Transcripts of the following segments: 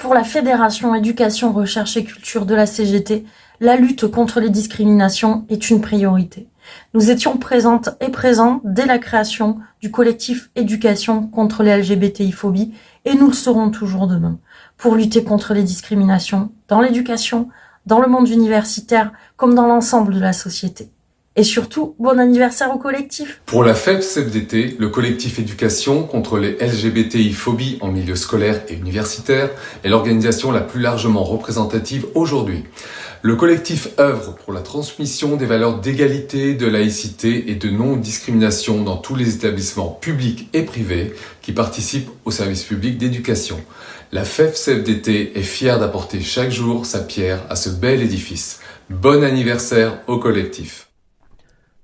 Pour la Fédération Éducation, Recherche et Culture de la CGT, la lutte contre les discriminations est une priorité. Nous étions présentes et présents dès la création du collectif Éducation contre les LGBTI-phobies et nous le serons toujours demain pour lutter contre les discriminations dans l'éducation, dans le monde universitaire comme dans l'ensemble de la société. Et surtout, bon anniversaire au collectif. Pour la FEP-CFDT, le collectif Éducation contre les LGBTI-phobies en milieu scolaire et universitaire est l'organisation la plus largement représentative aujourd'hui. Le collectif œuvre pour la transmission des valeurs d'égalité, de laïcité et de non-discrimination dans tous les établissements publics et privés qui participent au service public d'éducation. La FEP-CFDT est fière d'apporter chaque jour sa pierre à ce bel édifice. Bon anniversaire au collectif.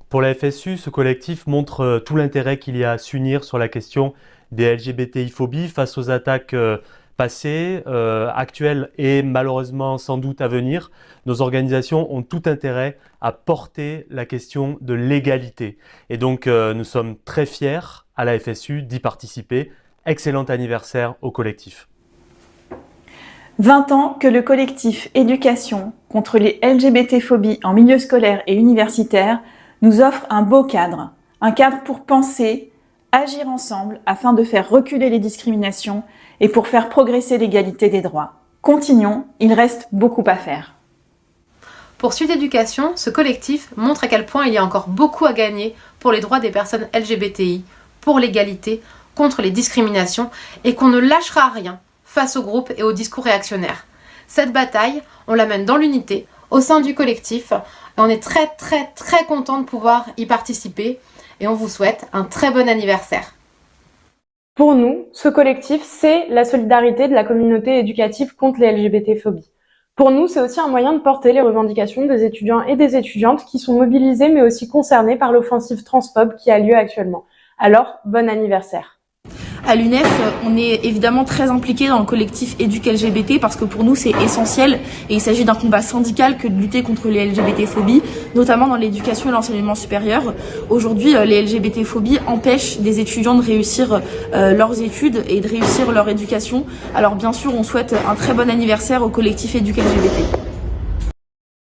Pour la FSU, ce collectif montre tout l'intérêt qu'il y a à s'unir sur la question des LGBTI-phobies face aux attaques passées, actuelles et malheureusement sans doute à venir. Nos organisations ont tout intérêt à porter la question de l'égalité. Et donc nous sommes très fiers à la FSU d'y participer. Excellent anniversaire au collectif. 20 ans que le collectif Éducation contre les LGBT-phobies en milieu scolaire et universitaire nous offre un beau cadre. Un cadre pour penser, agir ensemble afin de faire reculer les discriminations et pour faire progresser l'égalité des droits. Continuons, il reste beaucoup à faire. Pour Suite Éducation, ce collectif montre à quel point il y a encore beaucoup à gagner pour les droits des personnes LGBTI, pour l'égalité, contre les discriminations et qu'on ne lâchera rien face aux groupes et aux discours réactionnaires. Cette bataille, on la mène dans l'unité, au sein du collectif, et on est très content de pouvoir y participer et on vous souhaite un très bon anniversaire. Pour nous, ce collectif, c'est la solidarité de la communauté éducative contre les LGBT-phobies. Pour nous, c'est aussi un moyen de porter les revendications des étudiants et des étudiantes qui sont mobilisés mais aussi concernés par l'offensive transphobe qui a lieu actuellement. Alors, bon anniversaire. À l'UNEF, on est évidemment très impliqué dans le collectif Éduc LGBT parce que pour nous c'est essentiel et il s'agit d'un combat syndical que de lutter contre les LGBT-phobies, notamment dans l'éducation et l'enseignement supérieur. Aujourd'hui, les LGBT-phobies empêchent des étudiants de réussir leurs études et de réussir leur éducation. Alors bien sûr, on souhaite un très bon anniversaire au collectif Éduc LGBT.